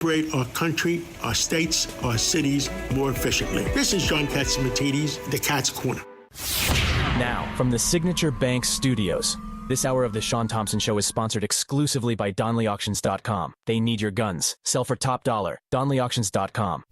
operate our country, our states, our cities more efficiently. This is John Katsimatidis, the Cat's Corner. Now, from the Signature Bank Studios, this hour of the Shaun Thompson Show is sponsored exclusively by DonleyAuctions.com. They need your guns. Sell for top dollar. DonleyAuctions.com.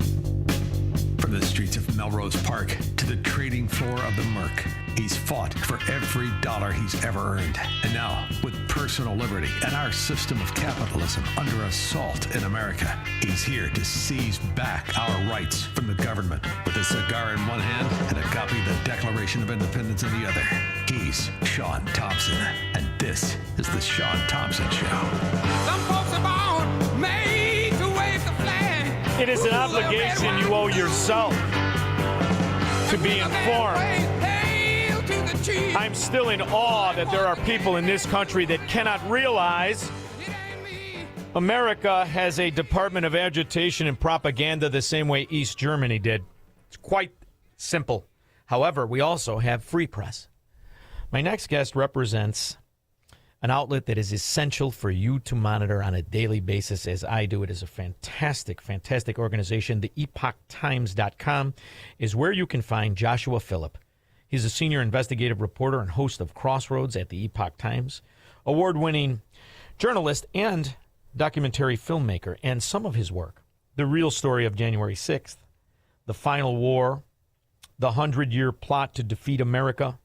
From the streets of Melrose Park to the trading floor of the Merc, he's fought for every dollar he's ever earned. And now, with personal liberty and our system of capitalism under assault in America, he's here to seize back our rights from the government. With a cigar in one hand and a copy of the Declaration of Independence in the other, he's Shaun Thompson. And this is the Shaun Thompson Show. Some folks are born made to wave the flag. It is an obligation you owe yourself to be informed. I'm still in awe that there are people in this country that cannot realize America has a Department of Agitation and Propaganda the same way East Germany did. It's quite simple. However, we also have free press. My next guest represents an outlet that is essential for you to monitor on a daily basis as I do. It is a fantastic, fantastic organization. The EpochTimes.com is where you can find Joshua Phillipp. He's a senior investigative reporter and host of Crossroads at the Epoch Times, award-winning journalist and documentary filmmaker. And some of his work, The Real Story of January 6th, The Final War, The 100-Year Plot to Defeat America,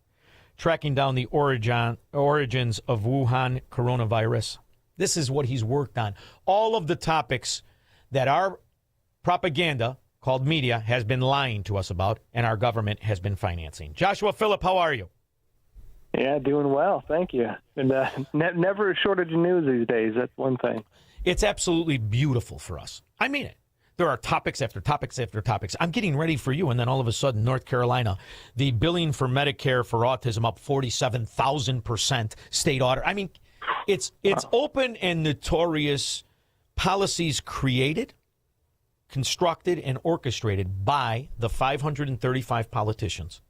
tracking down the origins of Wuhan coronavirus. This is what he's worked on. All of the topics that our propaganda, called media, has been lying to us about and our government has been financing. Joshua Phillipp, how are you? Yeah, doing well. Thank you. And never a shortage of news these days. That's one thing. It's absolutely beautiful for us. I mean it. There are topics after topics after topics. I'm getting ready for you, and then all of a sudden, North Carolina, the billing for Medicare for autism up 47,000%, state audit. I mean, it's open and notorious policies created, constructed, and orchestrated by the 535 politicians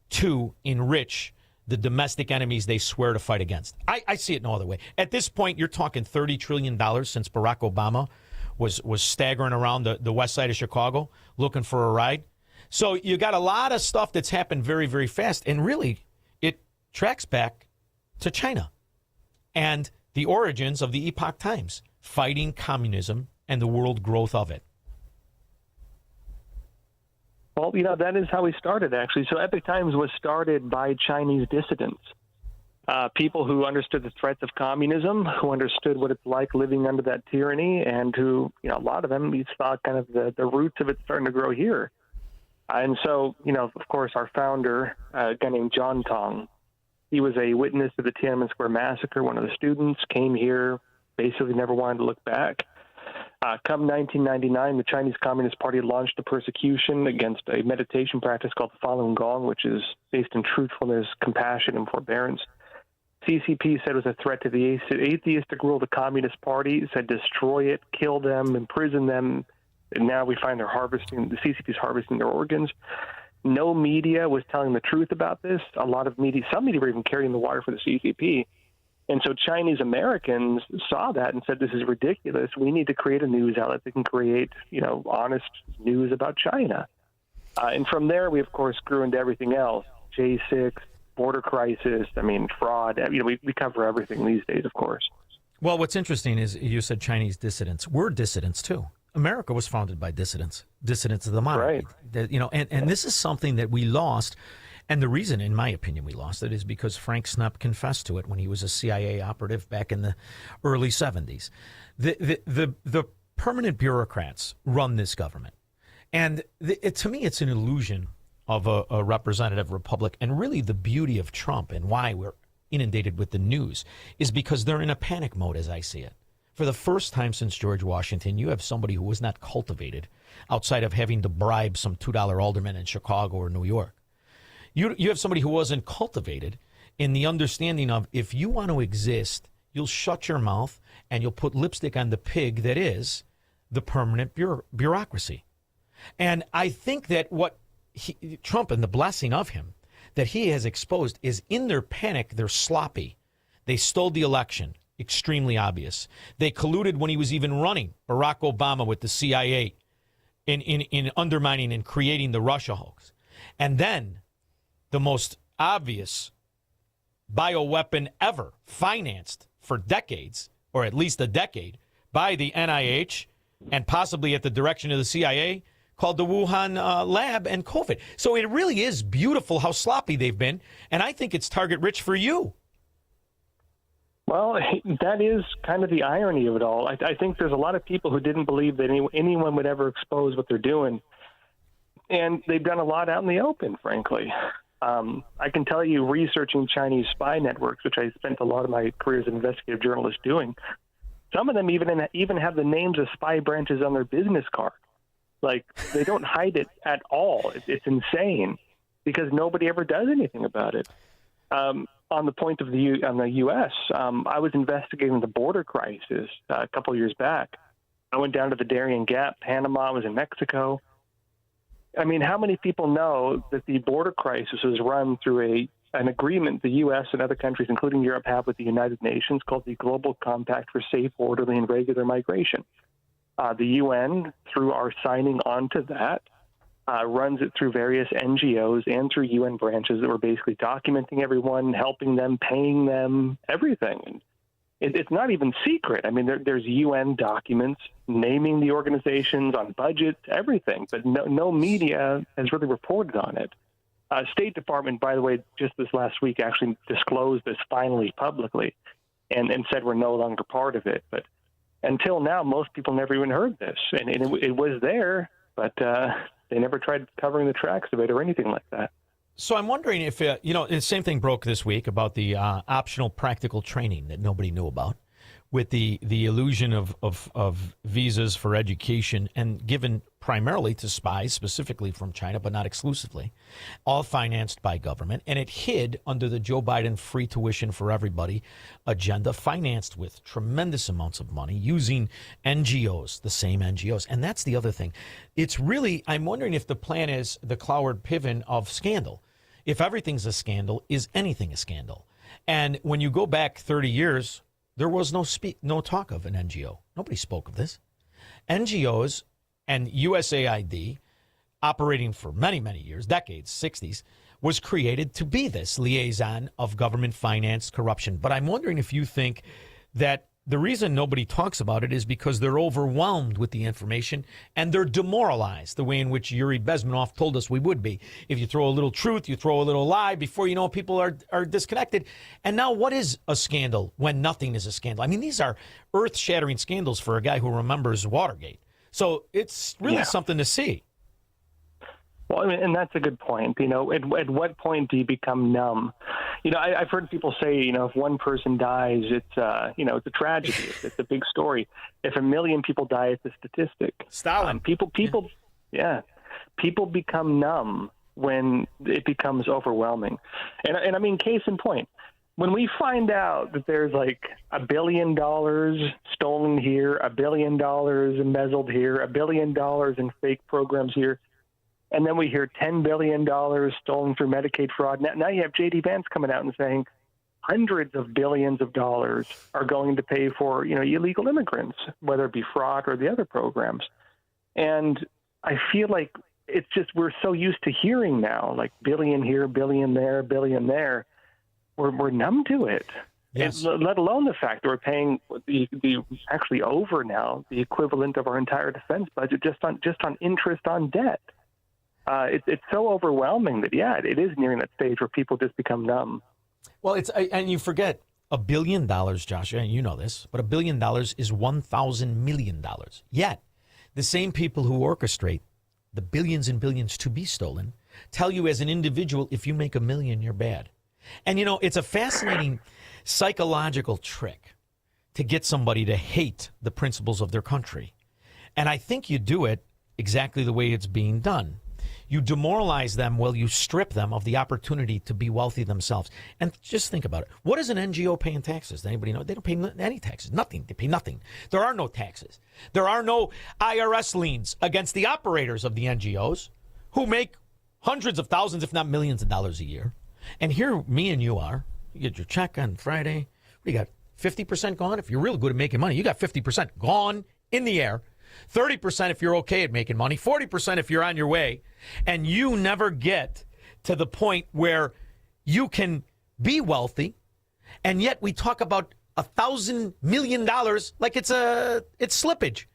to enrich the domestic enemies they swear to fight against. I see it no other way. At this point, you're talking $30 trillion since Barack Obama was staggering around the west side of Chicago looking for a ride. So you got a lot of stuff that's happened very, very fast. And really, it tracks back to China and the origins of the Epoch Times, fighting communism and the world growth of it. Well, that is how we started, actually. So Epoch Times was started by Chinese dissidents. People who understood the threats of communism, who understood what it's like living under that tyranny, and who, a lot of them, we saw kind of the roots of it starting to grow here. And so, of course, our founder, a guy named John Tong, he was a witness to the Tiananmen Square massacre. One of the students came here, basically never wanted to look back. Come 1999, the Chinese Communist Party launched a persecution against a meditation practice called the Falun Gong, which is based in truthfulness, compassion, and forbearance. CCP said it was a threat to the atheistic rule of the Communist Party, said destroy it, kill them, imprison them. And now we find the CCP is harvesting their organs. No media was telling the truth about this. Some media were even carrying the water for the CCP. And so Chinese Americans saw that and said, this is ridiculous. We need to create a news outlet that can create, honest news about China. And from there, we, of course, grew into everything else. J6, border crisis, fraud. We cover everything these days, of course. Well, what's interesting is you said Chinese dissidents. We're dissidents, too. America was founded by dissidents of the monarchy. Right. And this is something that we lost. And the reason, in my opinion, we lost it is because Frank Snoep confessed to it when he was a CIA operative back in the early 70s. The permanent bureaucrats run this government. And to me, it's an illusion of a representative republic. And really the beauty of Trump and why we're inundated with the news is because they're in a panic mode, as I see it. For the first time since George Washington, you have somebody who was not cultivated outside of having to bribe some $2 alderman in Chicago or New York. You have somebody who wasn't cultivated in the understanding of if you want to exist, you'll shut your mouth and you'll put lipstick on the pig that is the permanent bureaucracy. And I think that what Trump and the blessing of him that he has exposed is in their panic, they're sloppy. They stole the election. extremely obvious. They colluded when he was even running Barack Obama with the CIA in undermining and creating the Russia hoax. And then the most obvious bioweapon ever financed for decades, or at least a decade, by the NIH and possibly at the direction of the CIA, called the Wuhan lab and COVID. So it really is beautiful how sloppy they've been, and I think it's target rich for you. Well, that is kind of the irony of it all. I think there's a lot of people who didn't believe that anyone would ever expose what they're doing, and they've done a lot out in the open, frankly. I can tell you, researching Chinese spy networks, which I spent a lot of my career as an investigative journalist doing, some of them even have the names of spy branches on their business card. Like, they don't hide it at all. It's insane because nobody ever does anything about it. On the point of the U.S., I was investigating the border crisis a couple of years back. I went down to the Darien Gap, Panama. I was in Mexico. I mean, how many people know that the border crisis was run through an agreement the U.S. and other countries, including Europe, have with the United Nations called the Global Compact for Safe, Orderly, and Regular Migration? The UN, through our signing onto that, runs it through various NGOs and through UN branches that were basically documenting everyone, helping them, paying them, everything. And it's not even secret. I mean, there's UN documents naming the organizations on budgets, everything, but no media has really reported on it. State Department, by the way, just this last week actually disclosed this finally publicly and said we're no longer part of it. But until now, most people never even heard this. And it was there, but they never tried covering the tracks of it or anything like that. So I'm wondering if, the same thing broke this week about the optional practical training that nobody knew about, with the illusion of visas for education and given primarily to spies, specifically from China, but not exclusively, all financed by government. And it hid under the Joe Biden free tuition for everybody agenda, financed with tremendous amounts of money using NGOs, the same NGOs. And that's the other thing. It's really, I'm wondering if the plan is the Cloward Piven of scandal. If everything's a scandal, is anything a scandal? And when you go back 30 years, there was no talk of an NGO. Nobody spoke of this. NGOs and USAID, operating for many, many years, decades, 60s, was created to be this liaison of government-financed corruption. But I'm wondering if you think that the reason nobody talks about it is because they're overwhelmed with the information and they're demoralized, the way in which Yuri Bezmenov told us we would be. If you throw a little truth, you throw a little lie, before you know it, people are disconnected. And now what is a scandal when nothing is a scandal? I mean, these are earth-shattering scandals for a guy who remembers Watergate. So it's really something to see. Well, I mean, and that's a good point. At what point do you become numb? I've heard people say, if one person dies, it's a tragedy. It's a big story. If 1 million people die, it's a statistic. Stalin. People become numb when it becomes overwhelming. And I mean, case in point, when we find out that there's like $1 billion stolen here, $1 billion embezzled here, $1 billion in fake programs here, and then we hear $10 billion stolen through Medicaid fraud. Now you have J.D. Vance coming out and saying hundreds of billions of dollars are going to pay for, illegal immigrants, whether it be fraud or the other programs. And I feel like it's just we're so used to hearing now, like billion here, billion there, billion there. We're numb to it. Yes. And let alone the fact that we're paying the actually over now the equivalent of our entire defense budget just on interest on debt. It's so overwhelming that, it is nearing that stage where people just become numb. Well, and you forget $1 billion, Joshua, and you know this, but $1 billion is 1,000 million dollars. Yet, the same people who orchestrate the billions and billions to be stolen tell you as an individual, if you make $1 million, you're bad. And, it's a fascinating psychological trick to get somebody to hate the principles of their country. And I think you do it exactly the way it's being done. You demoralize them while you strip them of the opportunity to be wealthy themselves. And just think about it. What does an NGO pay in taxes? Does anybody know? They don't pay any taxes. Nothing. They pay nothing. There are no taxes. There are no IRS liens against the operators of the NGOs who make hundreds of thousands, if not millions of dollars a year. And here me and you are. You get your check on Friday. We got 50% gone. If you're really good at making money, you got 50% gone in the air. 30% if you're okay at making money. 40% if you're on your way. And you never get to the point where you can be wealthy. And yet we talk about $1,000 million like it's slippage.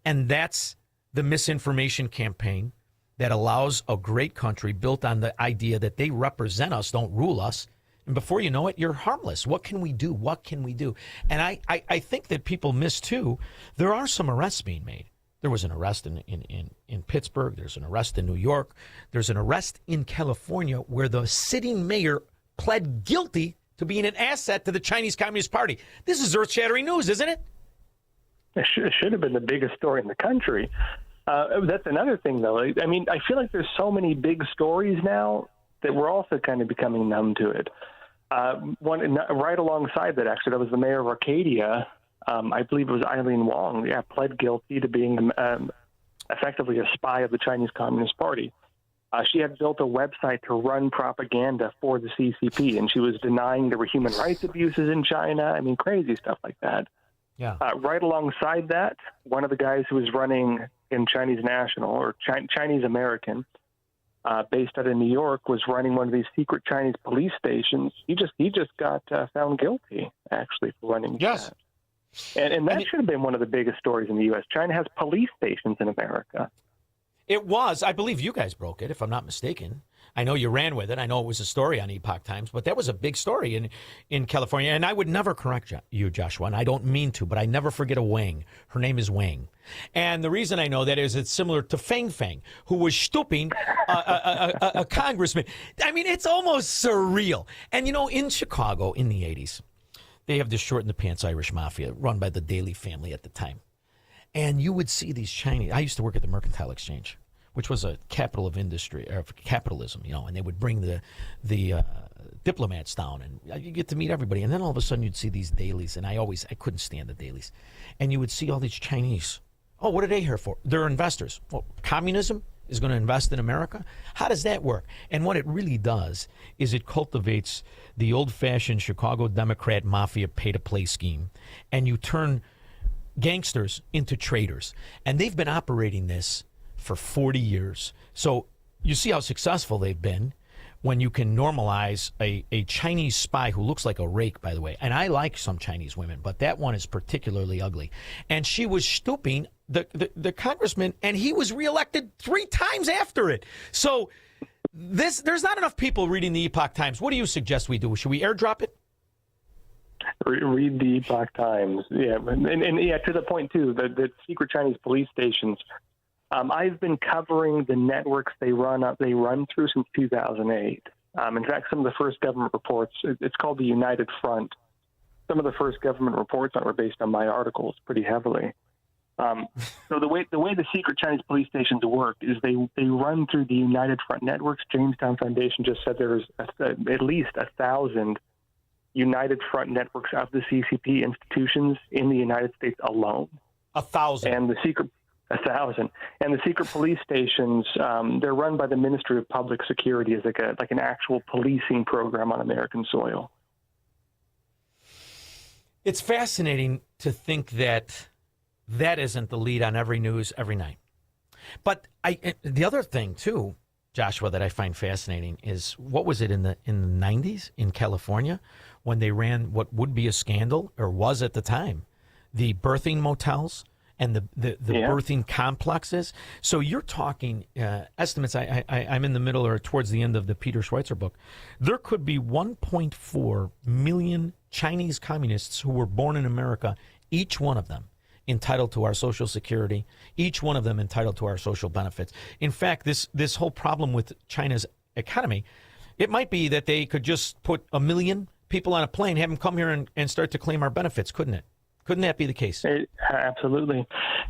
And that's the misinformation campaign that allows a great country built on the idea that they represent us, don't rule us. And before you know it, you're harmless. What can we do? What can we do? And I think that people miss, too, there are some arrests being made. There was an arrest in Pittsburgh. There's an arrest in New York. There's an arrest in California where the sitting mayor pled guilty to being an asset to the Chinese Communist Party. This is earth-shattering news, isn't it? It should have been the biggest story in the country. That's another thing, though. I mean, I feel like there's so many big stories now that we're also kind of becoming numb to it. One right alongside that, actually, that was the mayor of Arcadia. I believe it was Eileen Wong. Yeah, pled guilty to being effectively a spy of the Chinese Communist Party. She had built a website to run propaganda for the CCP, and she was denying there were human rights abuses in China. I mean, crazy stuff like that. Yeah. Right alongside that, one of the guys who was running in Chinese National or Chinese American, based out of New York, was running one of these secret Chinese police stations. He just got found guilty, actually, for running that. And that should have been one of the biggest stories in the U.S. China has police stations in America. It was. I believe you guys broke it, if I'm not mistaken. I know you ran with it. I know it was a story on Epoch Times, but that was a big story in California. And I would never correct you, Joshua, and I don't mean to, but I never forget a Wang. Her name is Wang. And the reason I know that is it's similar to Fang Fang, who was stooping a congressman. I mean, it's almost surreal. And, you know, in Chicago in the 80s, they have this short in the pants Irish mafia run by the Daley family at the time. And you would see these Chinese. I used to work at the Mercantile Exchange, which was a capital of industry, or capitalism, you know, and they would bring the diplomats down, and you get to meet everybody. And then all of a sudden you'd see these dailies, and I couldn't stand the dailies. And you would see all these Chinese. Oh, what are they here for? They're investors. Well, communism is going to invest in America? How does that work? And what it really does is it cultivates the old-fashioned Chicago Democrat mafia pay-to-play scheme, and you turn gangsters into traders. And they've been operating this for 40 years. So you see how successful they've been when you can normalize a Chinese spy who looks like a rake, by the way. And I like some Chinese women, but that one is particularly ugly. And she was stooping the congressman, and he was reelected 3 times after it. So there's not enough people reading the Epoch Times. What do you suggest we do? Should we airdrop it? Read the Epoch Times. Yeah, and yeah, to the point, too, the secret Chinese police stations. I've been covering the networks they run through since 2008. In fact, some of the first government reports, it's called the United Front. Some of the first government reports on it were based on my articles pretty heavily. So the way the secret Chinese police stations work is they run through the United Front networks. Jamestown Foundation just said there's at least 1,000 United Front networks of the CCP institutions in the United States alone. 1,000. And the secret. 1,000. And the secret police stations, they're run by the Ministry of Public Security as like an actual policing program on American soil. It's fascinating to think that isn't the lead on every news every night. But the other thing, too, Joshua, that I find fascinating is, what was it in the 90s in California when they ran what would be a scandal, or was at the time, the birthing motels and the birthing complexes. So you're talking estimates. I'm in the middle or towards the end of the Peter Schweitzer book. There could be 1.4 million Chinese communists who were born in America, each one of them entitled to our Social Security, each one of them entitled to our social benefits. In fact, this whole problem with China's economy, it might be that they could just put 1 million people on a plane, have them come here and start to claim our benefits, couldn't it? Couldn't that be the case? Absolutely.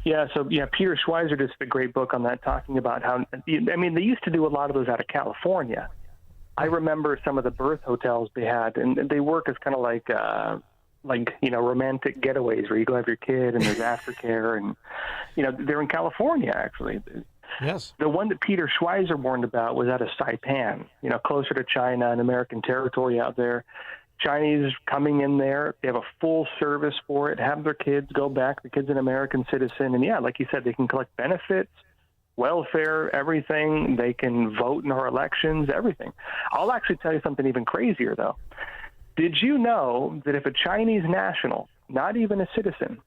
Yeah. So, Peter Schweizer did a great book on that, talking about how, I mean, they used to do a lot of those out of California. I remember some of the birth hotels they had, and they work as kind of like romantic getaways where you go have your kid and there's aftercare, and, they're in California, actually. Yes. The one that Peter Schweizer warned about was out of Saipan, closer to China and American territory out there. Chinese coming in there, they have a full service for it, have their kids go back, the kid's an American citizen, and yeah, like you said, they can collect benefits, welfare, everything. They can vote in our elections, everything. I'll actually tell you something even crazier, though. Did you know that if a Chinese national, not even a citizen,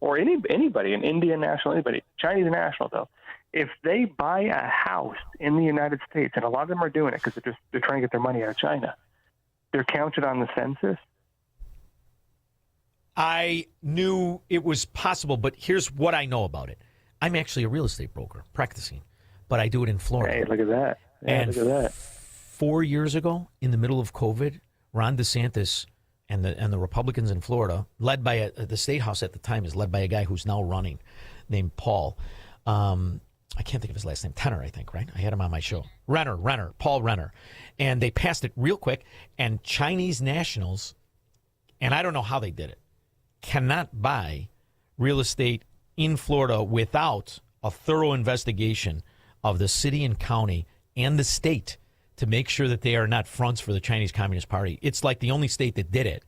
or anybody, an Indian national, anybody, Chinese national, though, if they buy a house in the United States, and a lot of them are doing it because they're trying to get their money out of China, they're counted on the census? I knew it was possible, but here's what I know about it. I'm actually a real estate broker practicing, but I do it in Florida. Hey, look at that. Yeah, and look at that. 4 years ago, in the middle of COVID, Ron DeSantis and the Republicans in Florida, led by the state house at the time, is led by a guy who's now running, named Paul. I can't think of his last name. Tenor, I think, right? I had him on my show. Renner, Paul Renner. And they passed it real quick, and Chinese nationals, and I don't know how they did it, cannot buy real estate in Florida without a thorough investigation of the city and county and the state to make sure that they are not fronts for the Chinese Communist Party. It's like the only state that did it.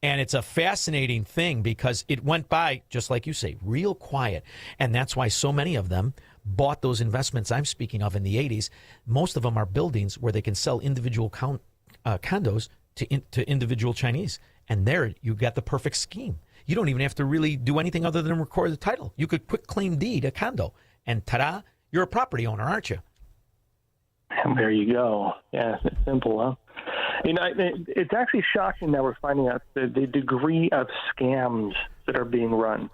And it's a fascinating thing because it went by, just like you say, real quiet. And that's why so many of them bought those investments I'm speaking of in the 80s. Most of them are buildings where they can sell individual condos to individual Chinese. And there you got the perfect scheme. You don't even have to really do anything other than record the title. You could quick claim deed a condo. And ta-da, you're a property owner, aren't you? And there you go. Yeah, it's simple, huh? You know, it's actually shocking that we're finding out the degree of scams that are being run.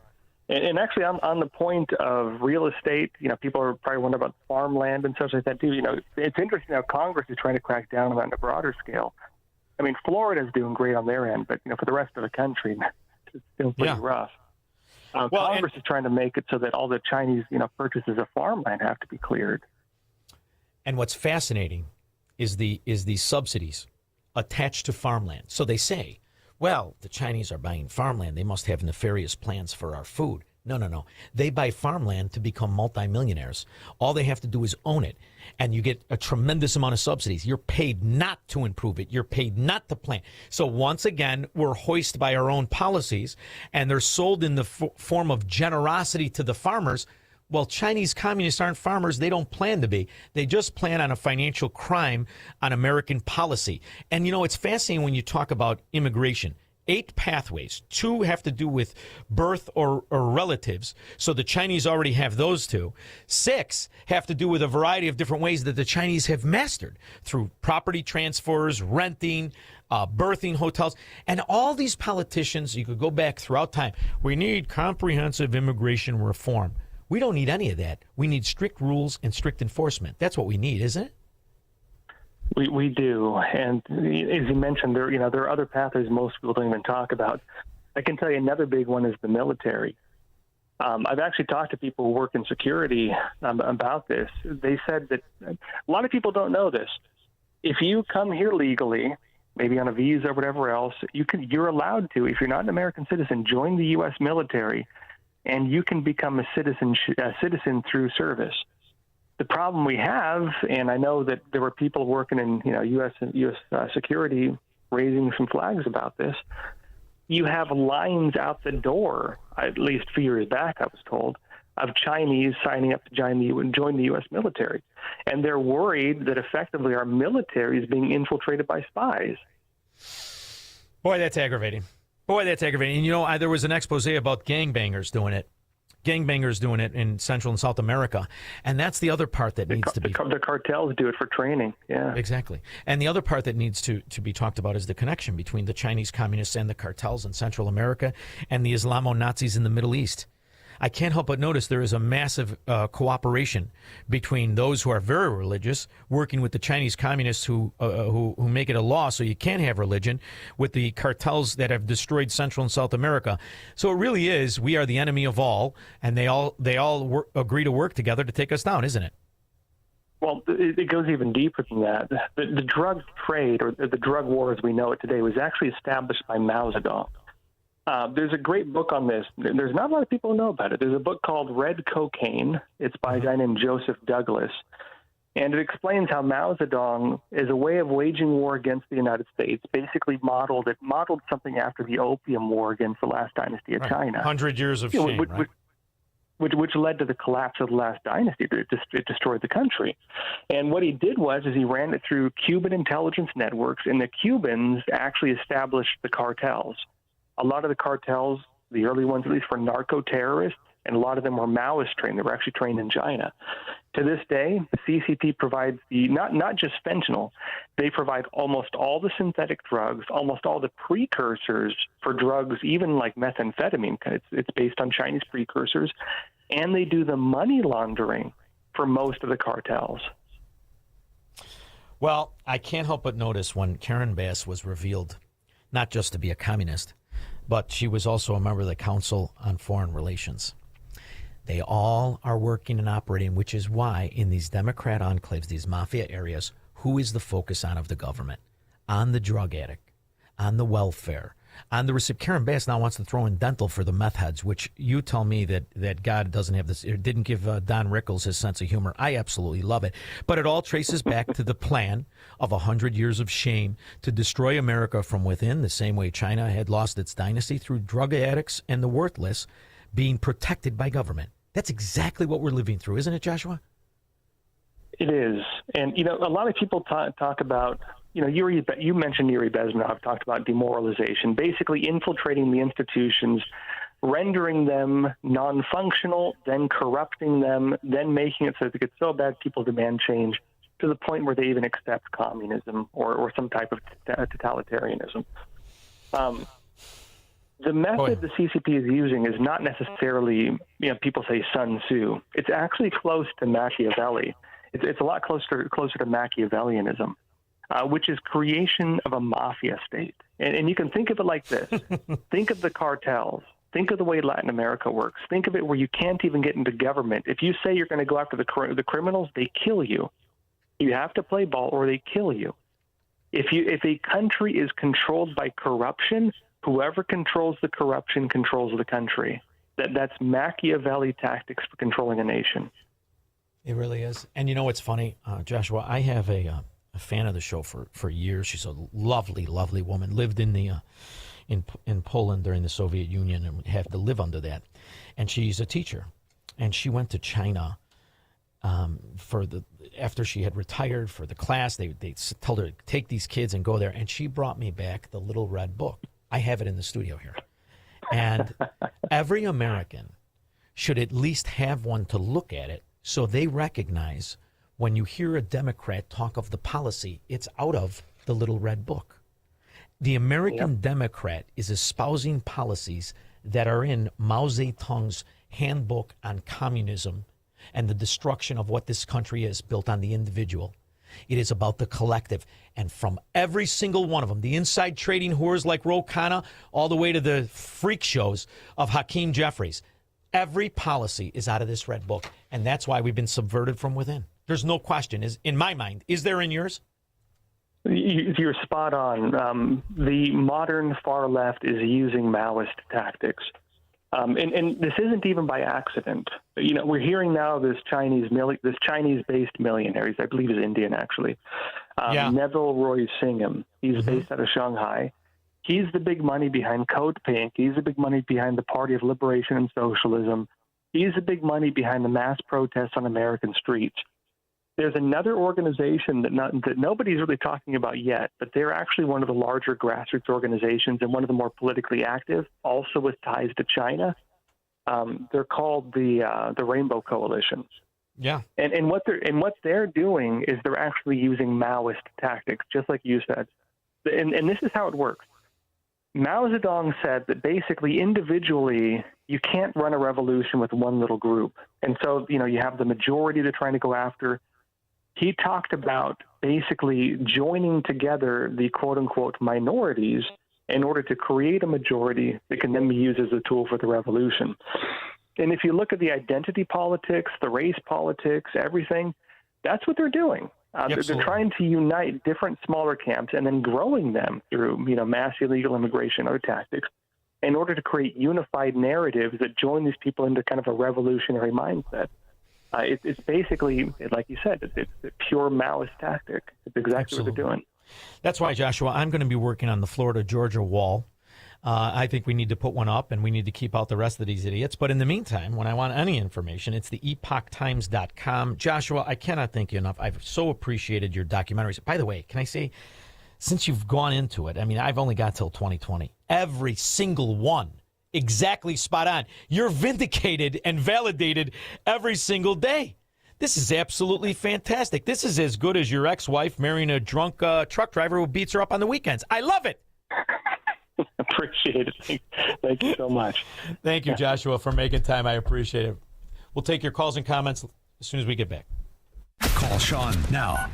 And actually, on the point of real estate, you know, people are probably wondering about farmland and such like that, too. You know, it's interesting how Congress is trying to crack down on that on a broader scale. I mean, Florida's doing great on their end, but, you know, for the rest of the country, it's still pretty rough. Congress is trying to make it so that all the Chinese, you know, purchases of farmland have to be cleared. And what's fascinating is the subsidies attached to farmland. So they say, well, the Chinese are buying farmland. They must have nefarious plans for our food. No. They buy farmland to become multimillionaires. All they have to do is own it. And you get a tremendous amount of subsidies. You're paid not to improve it. You're paid not to plant. So once again, we're hoisted by our own policies, and they're sold in the form of generosity to the farmers. Well, Chinese communists aren't farmers. They don't plan to be. They just plan on a financial crime on American policy. And, you know, it's fascinating when you talk about immigration. 8 pathways. 2 have to do with birth or relatives. So the Chinese already have those 2. 6 have to do with a variety of different ways that the Chinese have mastered through property transfers, renting, birthing hotels. And all these politicians, you could go back throughout time, we need comprehensive immigration reform. We don't need any of that. We need strict rules and strict enforcement. That's what we need, isn't it? We do. And as you mentioned, there are other pathways most people don't even talk about. I can tell you another big one is the military. I've actually talked to people who work in security about this. They said that a lot of people don't know this. If you come here legally, maybe on a visa or whatever else, you're allowed to, if you're not an American citizen, join the U.S. military, and you can become a citizen through service. The problem we have, and I know that there were people working in U.S. security raising some flags about this, you have lines out the door, at least a few years back, I was told, of Chinese signing up to join the U.S. military. And they're worried that effectively our military is being infiltrated by spies. Boy, that's aggravating. And, you know, there was an expose about gangbangers doing it. Gangbangers doing it in Central and South America. And that's the other part that needs to be... The cartels do it for training, yeah. Exactly. And the other part that needs to be talked about is the connection between the Chinese communists and the cartels in Central America and the Islamo-Nazis in the Middle East. I can't help but notice there is a massive cooperation between those who are very religious, working with the Chinese communists who make it a law so you can't have religion, with the cartels that have destroyed Central and South America. So it really is, we are the enemy of all, and they all agree to work together to take us down, isn't it? Well, it goes even deeper than that. The drug trade, or the drug war as we know it today, was actually established by Mao Zedong. There's a great book on this. There's not a lot of people who know about it. There's a book called Red Cocaine. It's by a guy named Joseph Douglas. And it explains how Mao Zedong, as a way of waging war against the United States, basically modeled something after the Opium War against the last dynasty of China. 100 years of shame, right? Which led to the collapse of the last dynasty. It destroyed the country. And what he did was he ran it through Cuban intelligence networks, and the Cubans actually established the cartels. A lot of the cartels, the early ones at least, were narco-terrorists, and a lot of them were Maoist trained. They were actually trained in China. To this day, the CCP provides not just fentanyl, they provide almost all the synthetic drugs, almost all the precursors for drugs, even like methamphetamine. It's based on Chinese precursors, and they do the money laundering for most of the cartels. Well, I can't help but notice when Karen Bass was revealed not just to be a communist, but she was also a member of the Council on Foreign Relations. They all are working and operating, which is why in these Democrat enclaves, these mafia areas, who is the focus on of the government? On the drug addict, on the welfare, on the recipient. Karen Bass now wants to throw in dental for the meth heads, which you tell me that God doesn't have this, or didn't give Don Rickles his sense of humor. I absolutely love it. But it all traces back to the plan of 100 years of shame to destroy America from within, the same way China had lost its dynasty through drug addicts and the worthless being protected by government. That's exactly what we're living through, isn't it, Joshua? It is. And, a lot of people talk about, you mentioned Yuri Bezmenov, talked about demoralization, basically infiltrating the institutions, rendering them non-functional, then corrupting them, then making it so that it gets so bad people demand change to the point where they even accept communism or some type of totalitarianism. The method the CCP is using is not necessarily, people say Sun Tzu. It's actually close to Machiavelli. It's a lot closer to Machiavellianism, which is creation of a mafia state. And you can think of it like this. Think of the cartels. Think of the way Latin America works. Think of it where you can't even get into government. If you say you're going to go after the criminals, they kill you. You have to play ball or they kill you. If a country is controlled by corruption, whoever controls the corruption controls the country. That's Machiavelli tactics for controlling a nation. It really is. And what's funny, Joshua? I have a fan of the show for years. She's a lovely, lovely woman. Lived in Poland during the Soviet Union and had to live under that. And she's a teacher. And she went to China after she had retired for the class. They told her to take these kids and go there. And she brought me back the Little Red Book. I have it in the studio here. And every American should at least have one to look at it so they recognize when you hear a Democrat talk of the policy, it's out of the Little Red Book. The American Democrat is espousing policies that are in Mao Zedong's handbook on communism and the destruction of what this country is, built on the individual. It is about the collective. And from every single one of them, the inside trading whores like Ro Khanna, all the way to the freak shows of Hakeem Jeffries, every policy is out of this red book. And that's why we've been subverted from within. There's no question, in my mind. Is there in yours? You're spot on. The modern far left is using Maoist tactics. And this isn't even by accident. We're hearing now this Chinese-based millionaire. I believe he's Indian, actually. Neville Roy Singham. He's based out of Shanghai. He's the big money behind Code Pink. He's the big money behind the Party of Liberation and Socialism. He's the big money behind the mass protests on American streets. There's another organization that nobody's really talking about yet, but they're actually one of the larger grassroots organizations and one of the more politically active, also with ties to China. They're called the Rainbow Coalition. Yeah. And what they're doing is they're actually using Maoist tactics, just like you said. And this is how it works. Mao Zedong said that basically individually you can't run a revolution with one little group. And so, you have the majority they're trying to go after. He talked about basically joining together the quote-unquote minorities in order to create a majority that can then be used as a tool for the revolution. And if you look at the identity politics, the race politics, everything, that's what they're doing. They're trying to unite different smaller camps and then growing them through, mass illegal immigration, other tactics, in order to create unified narratives that join these people into kind of a revolutionary mindset. It's basically, like you said, it's a pure Maoist tactic. It's exactly what they're doing. That's why, Joshua, I'm going to be working on the Florida-Georgia wall. I think we need to put one up, and we need to keep out the rest of these idiots. But in the meantime, when I want any information, it's the epochtimes.com. Joshua, I cannot thank you enough. I've so appreciated your documentaries. By the way, can I say, since you've gone into it, I mean, I've only got till 2020. Every single one, exactly spot on. You're vindicated and validated every single day. This is absolutely fantastic. This is as good as your ex-wife marrying a drunk truck driver who beats her up on the weekends. I love it. Appreciate it. Thank you so much. Thank you, Joshua, for making time. I appreciate it. We'll take your calls and comments as soon as we get back. Call Shaun now.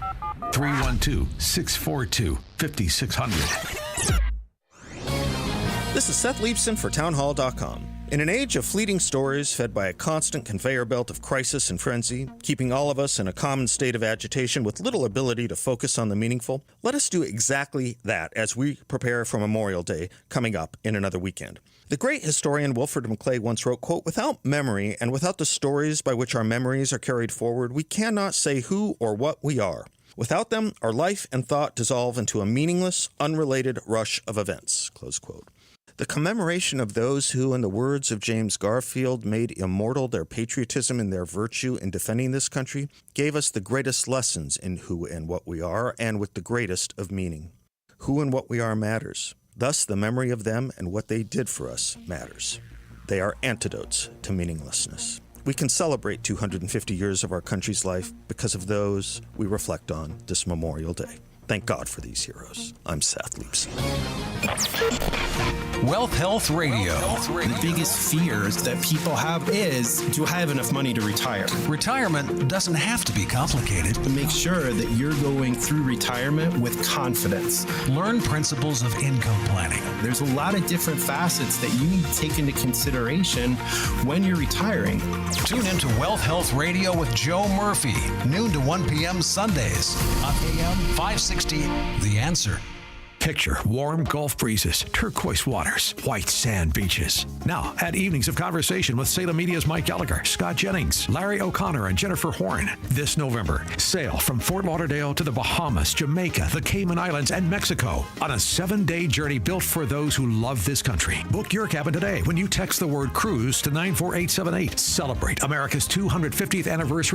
312-642-5600. This is Seth Leibson for townhall.com. In an age of fleeting stories fed by a constant conveyor belt of crisis and frenzy, keeping all of us in a common state of agitation with little ability to focus on the meaningful, let us do exactly that as we prepare for Memorial Day coming up in another weekend. The great historian Wilfred McClay once wrote, quote, "Without memory and without the stories by which our memories are carried forward, we cannot say who or what we are. Without them, our life and thought dissolve into a meaningless, unrelated rush of events," close quote. The commemoration of those who, in the words of James Garfield, made immortal their patriotism and their virtue in defending this country, gave us the greatest lessons in who and what we are, and with the greatest of meaning. Who and what we are matters. Thus, the memory of them and what they did for us matters. They are antidotes to meaninglessness. We can celebrate 250 years of our country's life because of those we reflect on this Memorial Day. Thank God for these heroes. I'm Seth Leibson. Wealth Health Radio. The biggest fears that people have is, do I have enough money to retire? Retirement doesn't have to be complicated. To make sure that you're going through retirement with confidence. Learn principles of income planning. There's a lot of different facets that you need to take into consideration when you're retiring. Tune into Wealth Health Radio with Joe Murphy, noon to 1 p.m. Sundays on AM 560. The Answer. Picture warm Gulf breezes, turquoise waters, white sand beaches. Now, add evenings of conversation with Salem Media's Mike Gallagher, Scott Jennings, Larry O'Connor, and Jennifer Horn. This November, sail from Fort Lauderdale to the Bahamas, Jamaica, the Cayman Islands, and Mexico on a 7-day journey built for those who love this country. Book your cabin today when you text the word cruise to 94878. Celebrate America's 250th anniversary